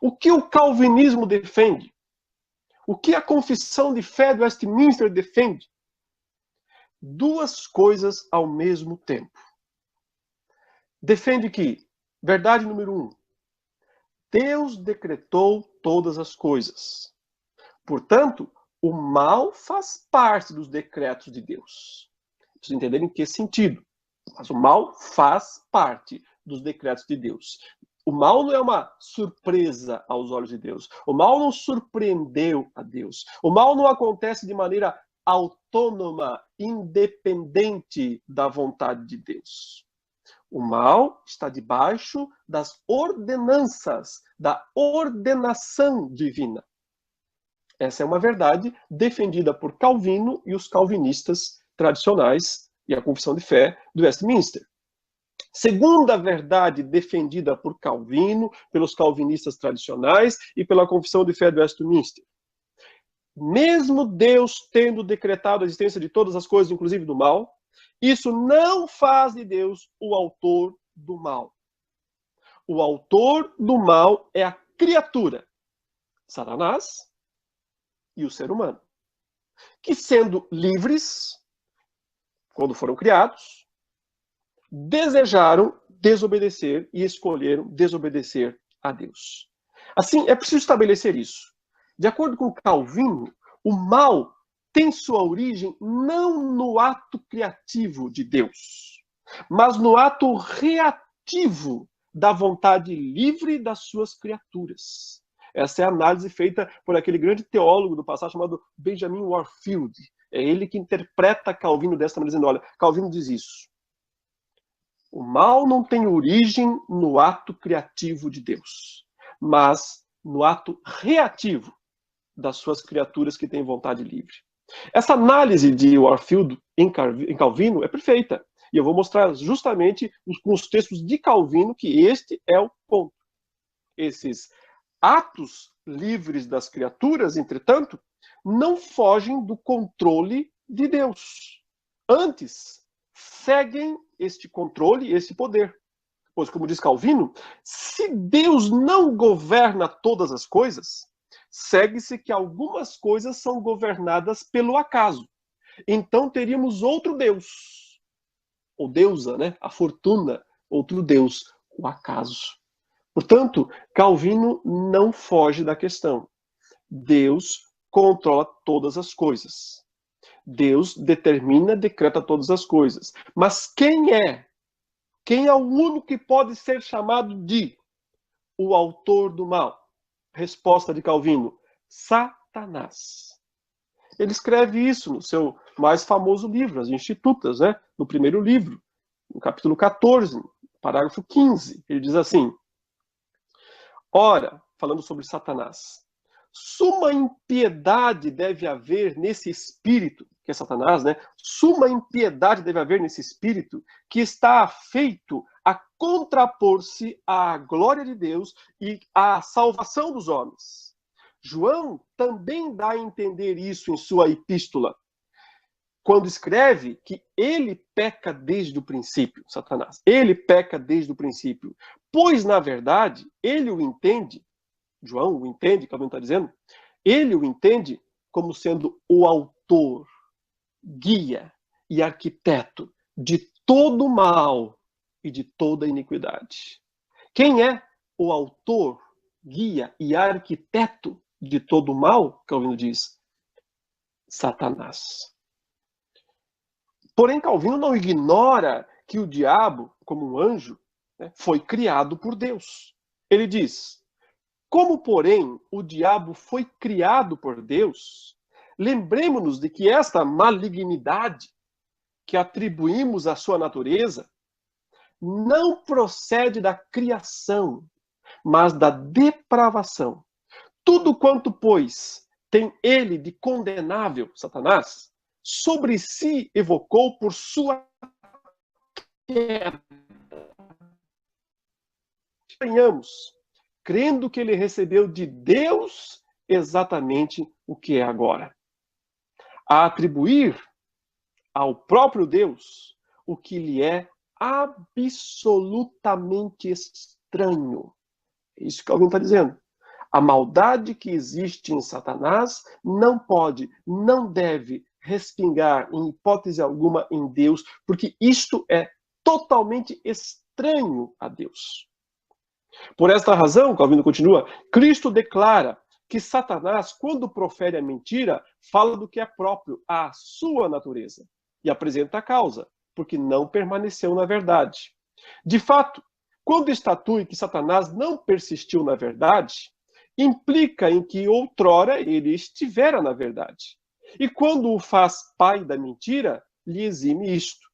O que o calvinismo defende? O que a confissão de fé do Westminster defende? Duas coisas ao mesmo tempo. Defende que, verdade número 1, Deus decretou todas as coisas. Portanto, o mal faz parte dos decretos de Deus. Vocês entenderem em que sentido? Mas o mal faz parte dos decretos de Deus. O mal não é uma surpresa aos olhos de Deus. O mal não surpreendeu a Deus. O mal não acontece de maneira autônoma, independente da vontade de Deus. O mal está debaixo das ordenanças, da ordenação divina. Essa é uma verdade defendida por Calvino e os calvinistas tradicionais e a confissão de fé do Westminster. Segunda verdade defendida por Calvino, pelos calvinistas tradicionais e pela confissão de fé do Westminster. Mesmo Deus tendo decretado a existência de todas as coisas, inclusive do mal, isso não faz de Deus o autor do mal. O autor do mal é a criatura, Satanás e o ser humano, que sendo livres, quando foram criados, desejaram desobedecer e escolheram desobedecer a Deus. Assim, é preciso estabelecer isso. De acordo com Calvino, o mal tem sua origem não no ato criativo de Deus, mas no ato reativo da vontade livre das suas criaturas. Essa é a análise feita por aquele grande teólogo do passado chamado Benjamin Warfield. É ele que interpreta Calvino desta maneira, dizendo, olha, Calvino diz isso. O mal não tem origem no ato criativo de Deus, mas no ato reativo das suas criaturas que têm vontade livre. Essa análise de Warfield em Calvino é perfeita. E eu vou mostrar justamente com os textos de Calvino que este é o ponto. Esses atos livres das criaturas, entretanto, não fogem do controle de Deus. Antes, seguem este controle, esse poder. Pois, como diz Calvino, se Deus não governa todas as coisas, segue-se que algumas coisas são governadas pelo acaso. Então teríamos outro Deus, ou deusa, né? A fortuna, outro Deus, o acaso. Portanto, Calvino não foge da questão. Deus controla todas as coisas. Deus determina, decreta todas as coisas. Mas quem é? Quem é o único que pode ser chamado de o autor do mal? Resposta de Calvino: Satanás. Ele escreve isso no seu mais famoso livro, As Institutas, né? No primeiro livro, no capítulo 14, parágrafo 15. Ele diz assim: ora, falando sobre Satanás, suma impiedade deve haver nesse espírito, que é Satanás, né? Suma impiedade deve haver nesse espírito que está feito a contrapor-se à glória de Deus e à salvação dos homens. João também dá a entender isso em sua epístola, quando escreve que ele peca desde o princípio, Satanás. Ele peca desde o princípio. Pois, na verdade, ele o entende, João o entende, Calvino está dizendo, ele o entende como sendo o autor, guia e arquiteto de todo mal e de toda iniquidade. Quem é o autor, guia e arquiteto de todo mal? Calvino diz: Satanás. Porém, Calvino não ignora que o diabo, como um anjo, foi criado por Deus. Ele diz: como, porém, o diabo foi criado por Deus, lembremos-nos de que esta malignidade que atribuímos à sua natureza não procede da criação, mas da depravação. Tudo quanto, pois, tem ele de condenável, Satanás, sobre si evocou por sua queda. Tenhamos, crendo que ele recebeu de Deus exatamente o que é agora. A atribuir ao próprio Deus o que lhe é absolutamente estranho. É isso que Calvino está dizendo. A maldade que existe em Satanás não pode, não deve respingar em hipótese alguma em Deus, porque isto é totalmente estranho a Deus. Por esta razão, Calvino continua, Cristo declara que Satanás, quando profere a mentira, fala do que é próprio à sua natureza e apresenta a causa, porque não permaneceu na verdade. De fato, quando estatui que Satanás não persistiu na verdade, implica em que outrora ele estivera na verdade. E quando o faz pai da mentira, lhe exime isto,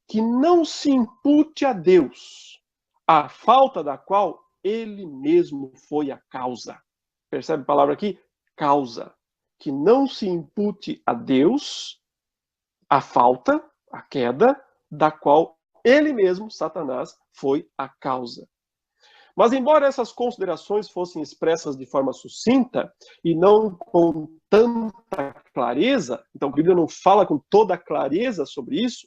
que não se impute a Deus a falta da qual ele mesmo foi a causa. Percebe a palavra aqui? Causa. Que não se impute a Deus a falta, a queda, da qual ele mesmo, Satanás, foi a causa. Mas, embora essas considerações fossem expressas de forma sucinta e não com tanta clareza, então a Bíblia não fala com toda a clareza sobre isso,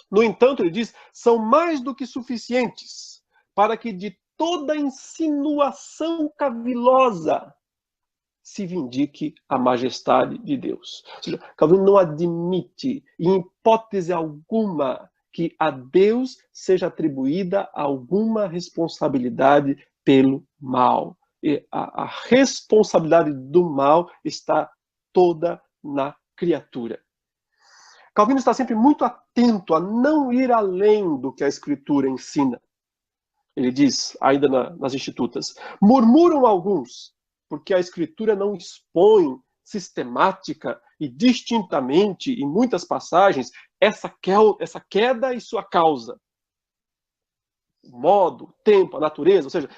no entanto, ele diz, são mais do que suficientes para que de toda insinuação cavilosa se vindique a majestade de Deus. Ou seja, Calvino não admite, em hipótese alguma, que a Deus seja atribuída alguma responsabilidade pelo mal. E a responsabilidade do mal está toda na criatura. Calvino está sempre muito atento a não ir além do que a Escritura ensina. Ele diz, ainda nas Institutas, murmuram alguns, porque a Escritura não expõe sistemática e distintamente, em muitas passagens, essa queda e sua causa. O modo, o tempo, a natureza, ou seja,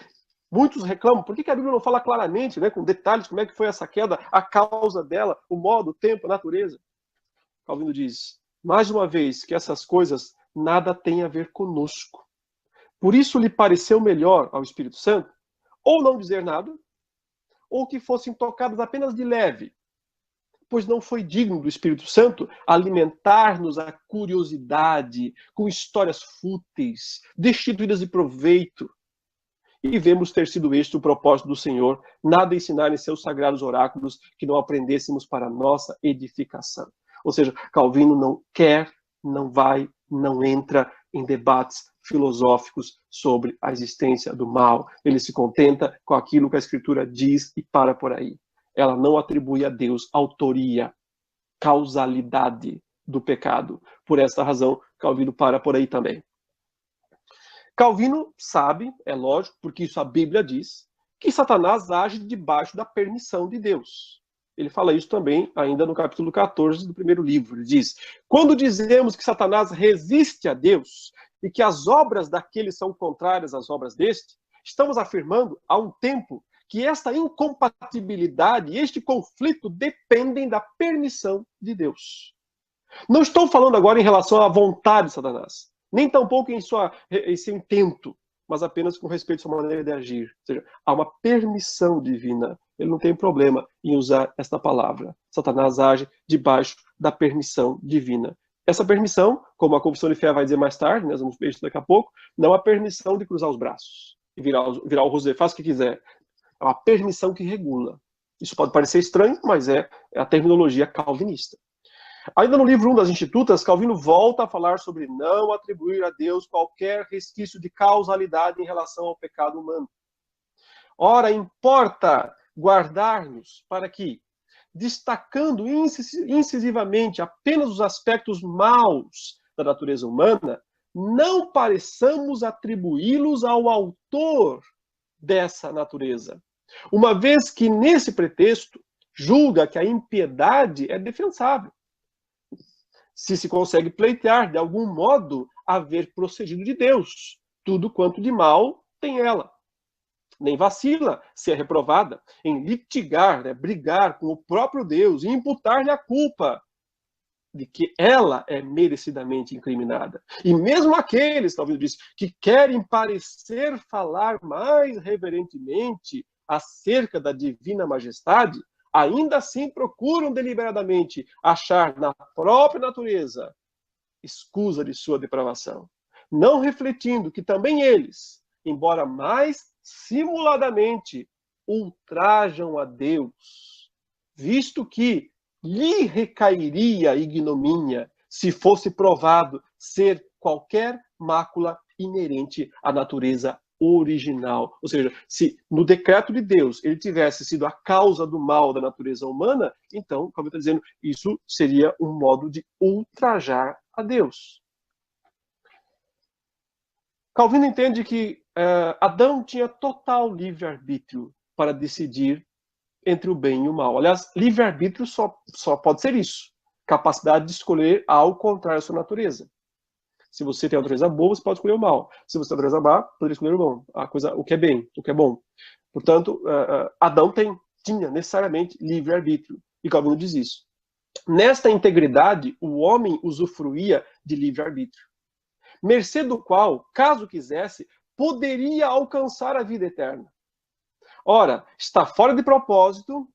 muitos reclamam, por que a Bíblia não fala claramente, né, com detalhes, como é que foi essa queda, a causa dela, o modo, o tempo, a natureza? Calvino diz, mais uma vez, que essas coisas nada têm a ver conosco. Por isso lhe pareceu melhor ao Espírito Santo ou não dizer nada, ou que fossem tocadas apenas de leve, pois não foi digno do Espírito Santo alimentar-nos a curiosidade com histórias fúteis, destituídas de proveito. E vemos ter sido este o propósito do Senhor, nada ensinar em seus sagrados oráculos que não aprendêssemos para nossa edificação. Ou seja, Calvino não quer, não vai, não entra em debates filosóficos sobre a existência do mal. Ele se contenta com aquilo que a Escritura diz e para por aí. Ela não atribui a Deus autoria, causalidade do pecado. Por esta razão, Calvino para por aí também. Calvino sabe, é lógico, porque isso a Bíblia diz, que Satanás age debaixo da permissão de Deus. Ele fala isso também ainda no capítulo 14 do primeiro livro. Ele diz, quando dizemos que Satanás resiste a Deus e que as obras daquele são contrárias às obras deste, estamos afirmando há um tempo que esta incompatibilidade e este conflito dependem da permissão de Deus. Não estou falando agora em relação à vontade de Satanás, nem tampouco em seu intento, mas apenas com respeito à sua maneira de agir. Ou seja, há uma permissão divina. Ele não tem problema em usar esta palavra. Satanás age debaixo da permissão divina. Essa permissão, como a Confissão de Fé vai dizer mais tarde, nós vamos ver isso daqui a pouco, não é a permissão de cruzar os braços e virar o rosto, faz o que quiser. É uma permissão que regula. Isso pode parecer estranho, mas é a terminologia calvinista. Ainda no livro 1 das Institutas, Calvino volta a falar sobre não atribuir a Deus qualquer resquício de causalidade em relação ao pecado humano. Ora, importa guardar-nos para que, destacando incisivamente apenas os aspectos maus da natureza humana, não pareçamos atribuí-los ao autor dessa natureza. Uma vez que, nesse pretexto, julga que a impiedade é defensável, se consegue pleitear, de algum modo, haver procedido de Deus. Tudo quanto de mal tem ela. Nem vacila, se é reprovada, em litigar, brigar com o próprio Deus e imputar-lhe a culpa de que ela é merecidamente incriminada. E mesmo aqueles, talvez disse, que querem parecer falar mais reverentemente acerca da divina majestade, ainda assim procuram deliberadamente achar na própria natureza escusa de sua depravação, não refletindo que também eles, embora mais simuladamente, ultrajam a Deus, visto que lhe recairia a ignomínia se fosse provado ser qualquer mácula inerente à natureza original. Ou seja, se no decreto de Deus ele tivesse sido a causa do mal da natureza humana, então, como eu estou dizendo, isso seria um modo de ultrajar a Deus. Calvino entende que Adão tinha total livre-arbítrio para decidir entre o bem e o mal. Aliás, livre-arbítrio só pode ser isso. Capacidade de escolher algo contrário à sua natureza. Se você tem a natureza boa, você pode escolher o mal. Se você tem a natureza má, poderia escolher o bom. O que é bem, o que é bom. Portanto, Adão tinha necessariamente livre-arbítrio. E Calvino diz isso. Nesta integridade, o homem usufruía de livre-arbítrio, mercê do qual, caso quisesse, poderia alcançar a vida eterna. Ora, está fora de propósito,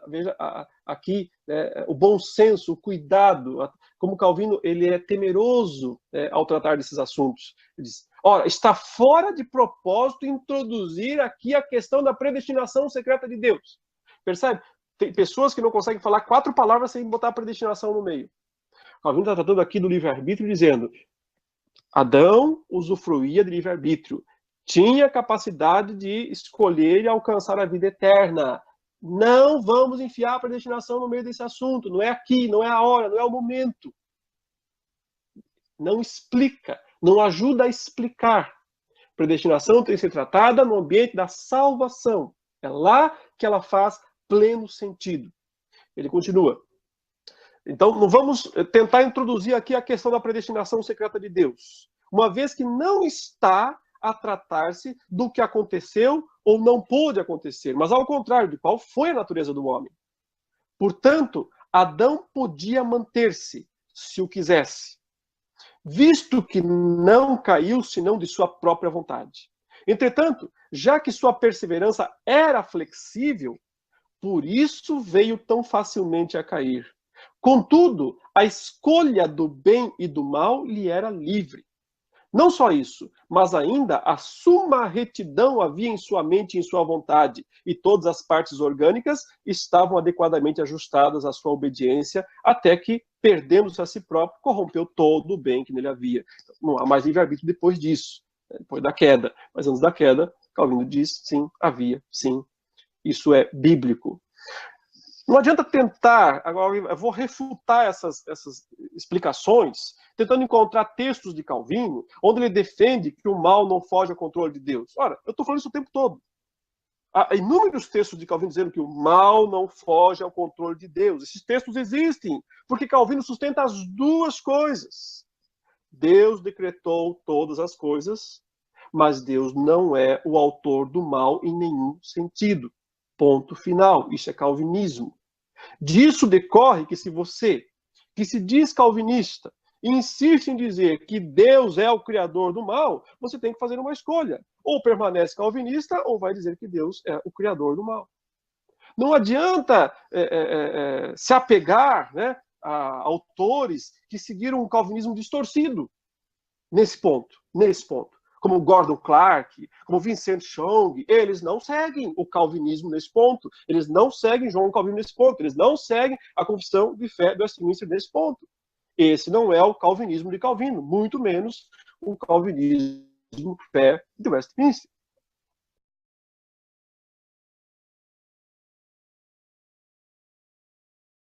veja aqui o bom senso, o cuidado, como Calvino ele é temeroso ao tratar desses assuntos. Ele diz, ora, está fora de propósito introduzir aqui a questão da predestinação secreta de Deus. Percebe? Tem pessoas que não conseguem falar 4 palavras sem botar a predestinação no meio. Calvino está tratando aqui do livre-arbítrio, dizendo, Adão usufruía de livre-arbítrio, tinha capacidade de escolher e alcançar a vida eterna. Não vamos enfiar a predestinação no meio desse assunto. Não é aqui, não é a hora, não é o momento. Não explica, não ajuda a explicar. Predestinação tem que ser tratada no ambiente da salvação. É lá que ela faz pleno sentido. Ele continua. Então, não vamos tentar introduzir aqui a questão da predestinação secreta de Deus, uma vez que não está a tratar-se do que aconteceu ou não pôde acontecer, mas ao contrário, de qual foi a natureza do homem. Portanto, Adão podia manter-se, se o quisesse, visto que não caiu senão de sua própria vontade. Entretanto, já que sua perseverança era flexível, por isso veio tão facilmente a cair. Contudo, a escolha do bem e do mal lhe era livre. Não só isso, mas ainda a suma retidão havia em sua mente e em sua vontade, e todas as partes orgânicas estavam adequadamente ajustadas à sua obediência, até que, perdendo-se a si próprio, corrompeu todo o bem que nele havia. Não há mais livre-arbítrio depois disso, depois da queda. Mas antes da queda, Calvino diz, sim, havia, sim. Isso é bíblico. Não adianta tentar, agora eu vou refutar essas explicações, tentando encontrar textos de Calvino, onde ele defende que o mal não foge ao controle de Deus. Ora, eu estou falando isso o tempo todo. Há inúmeros textos de Calvino dizendo que o mal não foge ao controle de Deus. Esses textos existem, porque Calvino sustenta as duas coisas. Deus decretou todas as coisas, mas Deus não é o autor do mal em nenhum sentido. Ponto final. Isso é calvinismo. Disso decorre que se você, que se diz calvinista, insiste em dizer que Deus é o criador do mal, você tem que fazer uma escolha. Ou permanece calvinista, ou vai dizer que Deus é o criador do mal. Não adianta se apegar, né, a autores que seguiram um calvinismo distorcido nesse ponto. Como Gordon Clark, como Vincent Chong, eles não seguem o calvinismo nesse ponto. Eles não seguem João Calvino nesse ponto. Eles não seguem a confissão de fé do Westminster nesse ponto. Esse não é o calvinismo de Calvino, muito menos o calvinismo de fé de Westminster.